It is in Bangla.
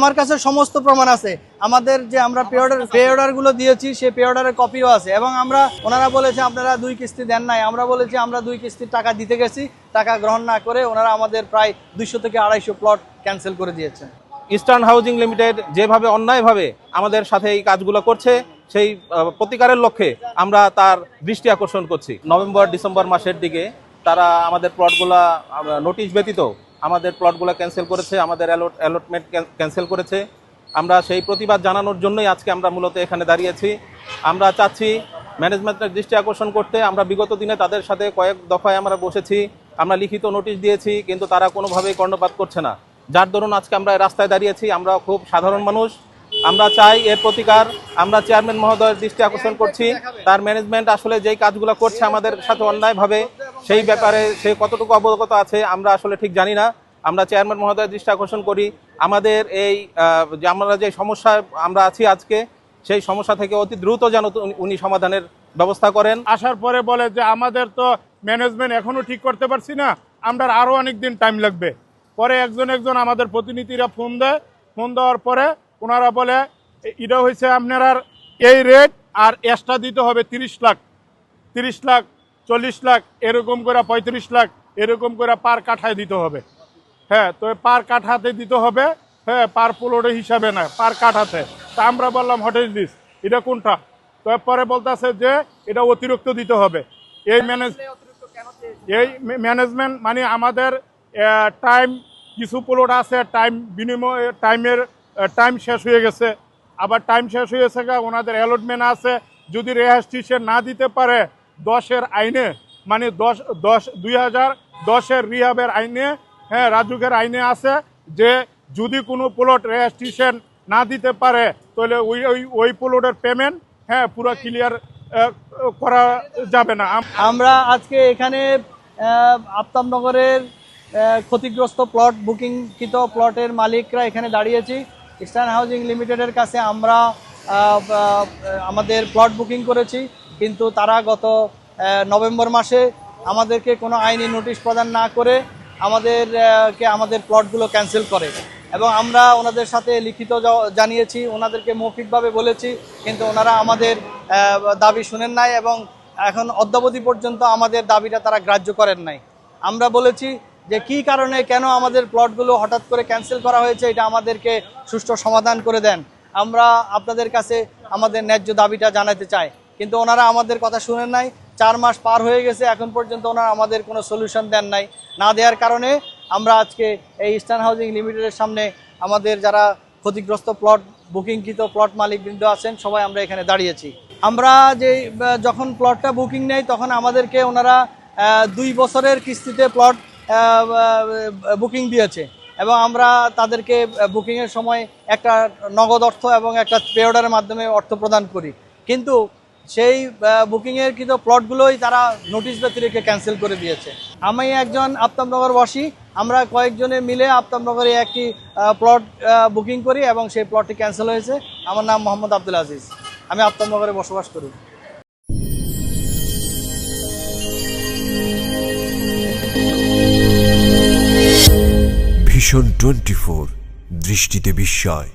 আমার কাছে সমস্ত প্রমাণ আছে। আমাদের যে আমরা পে অর্ডারগুলো দিয়েছি সেই পে অর্ডারের কপিও আছে, এবং ওনারা বলেছে আপনারা 2 কিস্তি দেন নাই। আমরা বলেছি আমরা 2 কিস্তির টাকা দিতে গেছি, টাকা গ্রহণ না করে ওনারা আমাদের প্রায় 200 থেকে 250 প্লট ক্যান্সেল করে দিয়েছে। ইস্টার্ন হাউজিং লিমিটেড যেভাবে অন্যায়ভাবে আমাদের সাথে এই কাজগুলো করছে, সেই প্রতিকারের লক্ষ্যে আমরা তার দৃষ্টি আকর্ষণ করছি। নভেম্বর ডিসেম্বর মাসের দিকে তারা আমাদের প্লটগুলা নোটিশ ব্যতীত আমাদের প্লটগুলো ক্যান্সেল করেছে, আমাদের অ্যালটমেন্ট ক্যান্সেল করেছে। আমরা সেই প্রতিবাদ জানানোর জন্যই আজকে আমরা মূলত এখানে দাঁড়িয়েছি। আমরা চাচ্ছি ম্যানেজমেন্টের দৃষ্টি আকর্ষণ করতে। আমরা বিগত দিনে তাদের সাথে কয়েক দফায় আমরা বসেছি, আমরা লিখিত নোটিশ দিয়েছি, কিন্তু তারা কোনোভাবেই কর্ণপাত করছে না, যার দরুন আজকে আমরা রাস্তায় দাঁড়িয়েছি। আমরা খুব সাধারণ মানুষ, আমরা চাই এর প্রতিকার। আমরা চেয়ারম্যান মহোদয়ের দৃষ্টি আকর্ষণ করছি, তার ম্যানেজমেন্ট আসলে যেই কাজগুলো করছে আমাদের সাথে অন্যায়ভাবে, সেই ব্যাপারে সে কতটুকু অবগত আছে আমরা আসলে ঠিক জানি না। আমরা চেয়ারম্যান মহোদয়ের দৃষ্টি আকর্ষণ করি, আমাদের এই যে আমরা যে সমস্যায় আমরা আছি আজকে, সেই সমস্যা থেকে অতি দ্রুত যেন উনি সমাধানের ব্যবস্থা করেন। আসার পরে বলে যে আমাদের তো ম্যানেজমেন্ট এখনো ঠিক করতে পারছি না, আমরা আরও অনেক দিন টাইম লাগবে। পরে একজন আমাদের প্রতিনিধিরা ফোন দেওয়ার পরে ওনারা বলে এটা হয়েছে আপনার এই রেট, আর এক্সট্রা দিতে হবে 30 লাখ, 40 লাখ, এরকম করে 35 লাখ, এরকম করে পার কাঠায় দিতে হবে। হ্যাঁ, তো পার কাঠাতে দিতে হবে, হ্যাঁ, পার প্লটের হিসাবে না, পার কাঠাতে। তা আমরা বললাম হোয়াট ইজ দিস, এটা কোনটা? তো পরে বলতেছে যে এটা অতিরিক্ত দিতে হবে। এই ম্যানেজমেন্ট মানে আমাদের টাইম, কিছু প্লট আছে টাইম বিনিময়, টাইম শেষ হয়ে গেছে, আবার টাইম শেষ হয়ে গেছে, ওনাদের অ্যালটমেন্ট আছে। যদি রেজিস্ট্রেশন না দিতে পারে 10-এর আইনে, মানে 2010-এর রিহাবের আইনে, হ্যাঁ, রাজুকের আইনে আছে যে যদি কোনো প্লট রেজিস্ট্রেশন না দিতে পারে তাহলে ওই প্লটের পেমেন্ট, হ্যাঁ, পুরো ক্লিয়ার করা যাবে না। আমরা আজকে এখানে আফতাবনগরের ক্ষতিগ্রস্ত প্লট বুকিংকৃত প্লটের মালিকরা এখানে দাঁড়িয়েছি। ইস্টার্ন হাউজিং লিমিটেডের কাছে আমরা আমাদের প্লট বুকিং করেছি, কিন্তু তারা গত নভেম্বর মাসে আমাদেরকে কোনো আইনি নোটিশ প্রদান না করে আমাদের প্লটগুলো ক্যান্সেল করে, এবং আমরা ওনাদের সাথে লিখিত জানিয়েছি, ওনাদেরকে মৌখিকভাবে বলেছি, কিন্তু ওনারা আমাদের দাবি শুনেন নাই, এবং এখন অদ্যাবধি পর্যন্ত আমাদের দাবিটা তারা গ্রাহ্য করেন নাই। আমরা বলেছি যে কী কারণে কেন আমাদের প্লটগুলো হঠাৎ করে ক্যান্সেল করা হয়েছে, এটা আমাদেরকে সুষ্ঠু সমাধান করে দেন। আমরা আপনাদের কাছে আমাদের ন্যায্য দাবিটা জানাতে চাই, কিন্তু ওনারা আমাদের কথা শুনেন নাই। 4 মাস পার হয়ে গেছে, এখন পর্যন্ত ওনারা আমাদের কোনো সলিউশন দেন নাই। না দেওয়ার কারণে আমরা আজকে এই ইস্টার্ন হাউজিং লিমিটেডের সামনে আমাদের যারা ক্ষতিগ্রস্ত প্লট বুকিংকৃত প্লট মালিকবৃন্দ আছেন সবাই আমরা এখানে দাঁড়িয়েছি। আমরা যখন প্লটটা বুকিং নেই তখন আমাদেরকে ওনারা 2 বছরের কিস্তিতে প্লট বুকিং দিয়েছে, এবং আমরা তাদেরকে বুকিংয়ের সময় একটা নগদ অর্থ এবং একটা পে অর্ডারের মাধ্যমে অর্থ প্রদান করি, কিন্তু সেই বুকিংয়ের কিন্তু প্লটগুলোই তারা নোটিশ ব্যতি রেখে ক্যান্সেল করে দিয়েছে। আমি একজন আফতাবনগরবাসী, আমরা কয়েকজনে মিলে আফতাবনগরে একটি প্লট বুকিং করি এবং সেই প্লটটি ক্যান্সেল হয়েছে। আমার নাম মোহাম্মদ আব্দুল আজিজ, আমি আফতাবনগরে বসবাস করি। ভিশন 24, দৃষ্টিতে বিস্ময়।